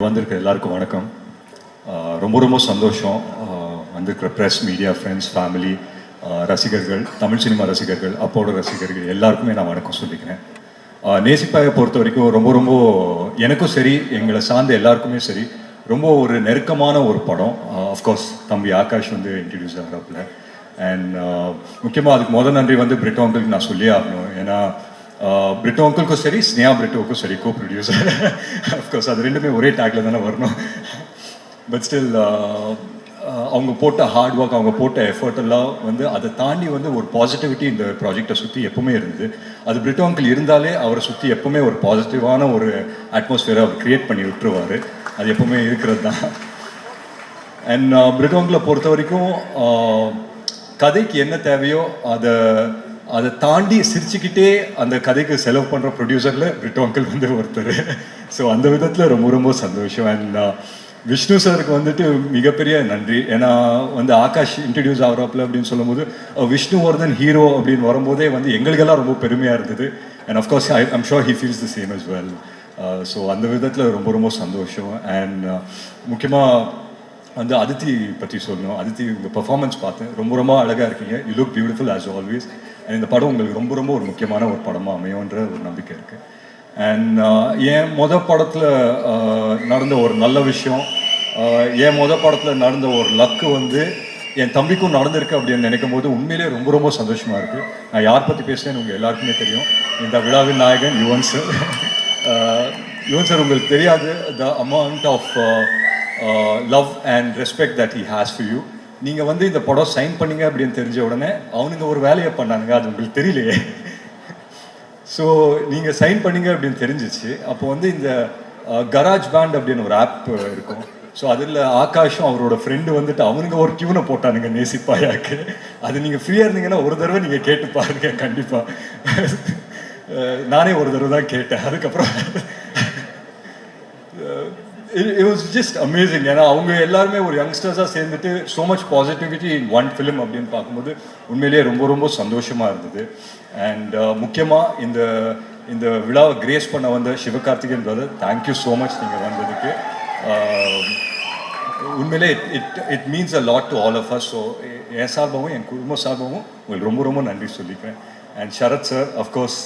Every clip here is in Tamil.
வந்திருக்க எல்லாருக்கும் வணக்கம். ரொம்ப ரொம்ப சந்தோஷம். வந்திருக்கிற ப்ரெஸ், மீடியா, ஃப்ரெண்ட்ஸ், ஃபேமிலி, ரசிகர்கள், தமிழ் சினிமா ரசிகர்கள், அப்போட ரசிகர்கள் எல்லாருக்குமே நான் வணக்கம் சொல்லிக்கிறேன். நேசிப்பாயை பொறுத்த வரைக்கும் ரொம்ப ரொம்ப எனக்கும் சரி, எங்களை சார்ந்த எல்லாருக்குமே சரி, ரொம்ப ஒரு நெருக்கமான ஒரு படம். அஃப்கோர்ஸ் தம்பி ஆகாஷ் வந்து இன்ட்ரடியூஸ் ஆகிறாப்புல. அண்ட் முக்கியமாக அதுக்கு நன்றி வந்து பிரிட்டோ அங்கிளுக்கு நான் சொல்லியே ஆகணும். ஏன்னா பிரிட்டோ அங்கிளுக்கும் சரி, ஸ்னேஹா பிரிட்டோவுக்கும் சரி, கோ ப்ரொடியூசர். அஃப்கோர்ஸ் அது ரெண்டுமே ஒரே டேக்கில் தானே வரணும். பட் ஸ்டில் அவங்க போட்ட ஹார்ட் ஒர்க், அவங்க போட்ட எஃபர்ட் எல்லாம் வந்து அதை தாண்டி வந்து ஒரு பாசிட்டிவிட்டி இந்த ப்ராஜெக்டை சுற்றி எப்பவுமே இருந்தது. அது பிரிட்டோ அங்கிள் இருந்தாலே அவரை சுற்றி எப்பவுமே ஒரு பாசிட்டிவான ஒரு அட்மாஸ்ஃபியரை அவர் க்ரியேட் பண்ணி விட்டுருவார். அது எப்பவுமே இருக்கிறது தான். அண்ட் பிரிட்டோ அங்கிளை பொறுத்த வரைக்கும் கதைக்கு என்ன தேவையோ அதை தாண்டி சிரிச்சுக்கிட்டே அந்த கதைக்கு செலவு பண்ணுற ப்ரொடியூசரில் பிரிட்டோ அங்கிள் வந்து ஒருத்தர். ஸோ அந்த விதத்தில் ரொம்ப ரொம்ப சந்தோஷம். அண்ட் விஷ்ணு சாருக்கு வந்துட்டு மிகப்பெரிய நன்றி. ஏன்னா வந்து ஆகாஷ் இன்ட்ரடியூஸ் ஆகிறாப்புல அப்படின்னு சொல்லும்போது விஷ்ணுவர்தன் ஹீரோ அப்படின்னு வரும்போதே வந்து எங்களுக்கெல்லாம் ரொம்ப பெருமையாக இருந்தது. And of course I'm sure he feels the same as well. So அந்த விதத்தில் ரொம்ப ரொம்ப சந்தோஷம். அண்ட் முக்கியமாக வந்து அதித்தி பற்றி சொல்லணும். அதித்தி உங்கள் பெர்ஃபார்மன்ஸ் பார்த்தேன், ரொம்ப ரொம்ப அழகாக இருக்கீங்க. You look beautiful as always. And இந்த படம் உங்களுக்கு ரொம்ப ரொம்ப ஒரு முக்கியமான ஒரு படமாக அமையும்ன்ற ஒரு நம்பிக்கை இருக்குது. அண்ட் என் படத்தில் நடந்த ஒரு நல்ல விஷயம், என் படத்தில் நடந்த ஒரு லக்கு வந்து என் தம்பிக்கும் நடந்திருக்கு அப்படின்னு நினைக்கும் போது உண்மையிலேயே ரொம்ப ரொம்ப சந்தோஷமாக இருக்குது. நான் யார் பற்றி பேசுகிறேன்னு உங்கள் எல்லாருக்குமே தெரியும். இந்த விழாவின் நாயகன் யுவன் சார். யுவன் சார் உங்களுக்கு தெரியாது the amount of love and respect that he has for you. நீங்கள் வந்து இந்த படம் சைன் பண்ணீங்க அப்படின்னு தெரிஞ்ச உடனே அவனுங்க ஒரு வேலையை பண்ணானுங்க, அது உங்களுக்கு தெரியலையே. ஸோ நீங்கள் சைன் பண்ணீங்க அப்படின்னு தெரிஞ்சிச்சு. அப்போ வந்து இந்த கராஜ் பேண்ட் அப்படின்னு ஒரு ஆப் இருக்கும். ஸோ அதில் ஆகாஷும் அவரோட ஃப்ரெண்டு வந்துட்டு அவனுங்க ஒரு டியூனை போட்டானுங்க நேசிப்பாயாக்கு. அது நீங்கள் ஃப்ரீயாக இருந்தீங்கன்னா ஒரு தடவை நீங்கள் கேட்டு பாருங்க. கண்டிப்பாக நானே ஒரு தடவை தான் கேட்டேன். அதுக்கப்புறம் it was just amazing. ஏன்னா அவங்க எல்லாருமே ஒரு யங்ஸ்டர்ஸாக சேர்ந்துட்டு so much positivity in one film அப்படின்னு பார்க்கும்போது உண்மையிலேயே ரொம்ப ரொம்ப சந்தோஷமாக இருந்தது. அண்ட் முக்கியமாக இந்த விழாவை கிரேஸ் பண்ண வந்த Sivakarthikeyan brother, thank you so much நீங்கள் வந்ததுக்கு. உண்மையிலே it means a lot to all of us. So என் சார்பாகவும் என் குடும்ப சார்பாகவும் உங்களுக்கு ரொம்ப ரொம்ப நன்றி சொல்லிக்கிறேன். And Sharath sir, of course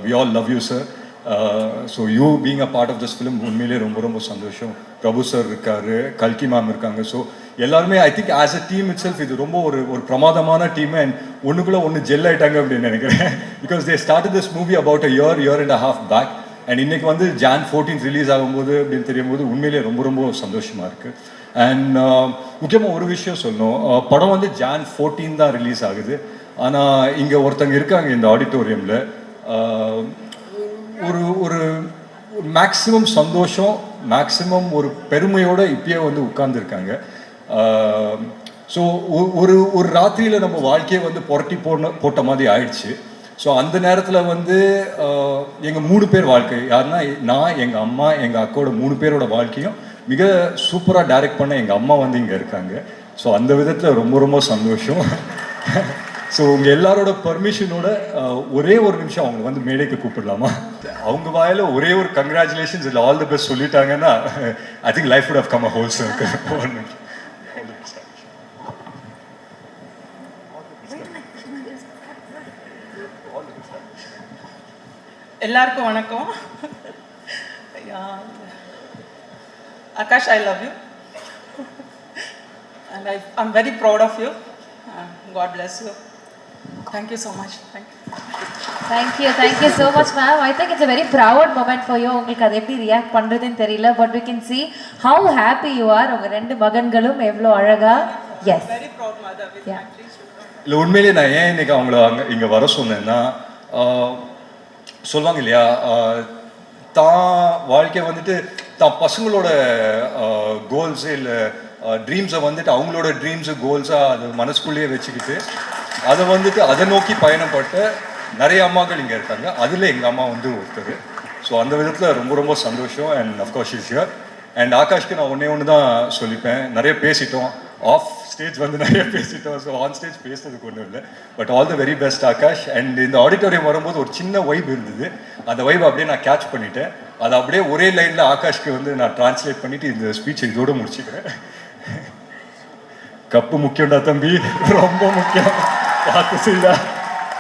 we all love you sir. So you being a part of this film உண்மையிலே ரொம்ப ரொம்ப சந்தோஷம். பிரபு சார் இருக்காரு, கல்கி மேம் இருக்காங்க. ஸோ எல்லாருமே I think as a team it self இது ரொம்ப ஒரு பிரமாதமான டீம். அண்ட் ஒன்றுக்குள்ளே ஒன்று ஜெல் ஆகிட்டாங்க அப்படின்னு நினைக்கிறேன். Because they started this movie about a year and a half back. அண்ட் இன்னைக்கு வந்து Jan 14 ரிலீஸ் ஆகும்போது அப்படின்னு தெரியும் போது உண்மையிலே ரொம்ப ரொம்ப சந்தோஷமாக இருக்குது. அண்ட் முக்கியமாக ஒரு விஷயம் சொல்லணும், படம் வந்து Jan 14 தான் ரிலீஸ் ஆகுது. ஆனால் இங்கே ஒருத்தங்க இருக்காங்க இந்த ஆடிட்டோரியமில், ஒரு ஒரு மேக்ஸிமம் சந்தோஷம், மேக்ஸிமம் ஒரு பெருமையோடு இப்பயே வந்து உட்கார்ந்துருக்காங்க. ஸோ ஒரு ராத்திரியில் நம்ம வாழ்க்கையை வந்து புரட்டி போட்ட மாதிரி ஆயிடுச்சு. ஸோ அந்த நேரத்தில் வந்து எங்கள் 3 பேர் வாழ்க்கை, யாருன்னா நான், எங்கள் அம்மா, எங்கள் அக்காவோட 3 பேரோட வாழ்க்கையும் மிக சூப்பராக டைரக்ட் பண்ண எங்கள் அம்மா வந்து இங்கே இருக்காங்க. ஸோ அந்த விதத்தில் ரொம்ப ரொம்ப சந்தோஷம். ஸோ உங்கள் எல்லாரோட பர்மிஷனோட ஒரே ஒரு நிமிஷம் அவங்க வந்து மேடைக்கு கூப்பிடலாமா? அவங்க வாயில் ஒரே ஒரு கங்க்ராச்சுலேஷன்ஸ் இல்லை ஆல் தி பெஸ்ட் சொல்லிட்டாங்கன்னா I think life would have come a whole circle. ஒரு நிமிஷம். எல்லாருக்கும் வணக்கம். Akash, I love you and I'm very proud of you. God bless you. Thank you so much. Thank you so much ma'am. I think it's a very proud moment for you. உங்களுக்கு அதை எப்படி ரியாக்ட் பண்ணுறதுன்னு தெரியல, but we can see how happy you are. உங்கள் 2 மகன்களும் எவ்வளோ அழகா. Yes, very proud mother with my 3 children. இல்லை உண்மையிலேயே நான் ஏன் இன்னைக்கு அவங்கள இங்கே வர சொன்னேன்னா, சொல்லுவாங்க இல்லையா, தான் வாழ்க்கை வந்துட்டு தான் பசங்களோட கோல்ஸு இல்லை ட்ரீம்ஸை வந்துட்டு அவங்களோட ட்ரீம்ஸு கோல்ஸாக அது மனசுக்குள்ளேயே வச்சுக்கிட்டு அதை நோக்கி பயணப்பட்ட நிறைய அம்மாக்கள் இங்கே இருக்காங்க. அதில் எங்கள் அம்மா வந்து ஒருத்தர். ஸோ அந்த விதத்தில் ரொம்ப ரொம்ப சந்தோஷம். And of course is here. And ஆகாஷ்க்கு நான் ஒன்று தான் சொல்லிப்பேன், நிறைய பேசிட்டோம், ஆஃப் ஸ்டேஜ் வந்து நிறைய பேசிட்டோம். ஸோ ஆன் ஸ்டேஜ் பேசுறதுக்கு ஒன்றும் இல்லை. But all the very best Akash. And இந்த ஆடிட்டோரியம் வரும்போது ஒரு சின்ன வைப் இருந்தது, அந்த வைப் அப்படியே நான் கேட்ச் பண்ணிட்டேன். அது அப்படியே ஒரே லைனில் ஆகாஷ்க்கு வந்து நான் டிரான்ஸ்லேட் பண்ணிவிட்டு இந்த ஸ்பீச் இதோடு முடிச்சுக்கிறேன். கப்பு முக்கியம்டா தம்பி, ரொம்ப முக்கியம், பார்த்து செய்தா.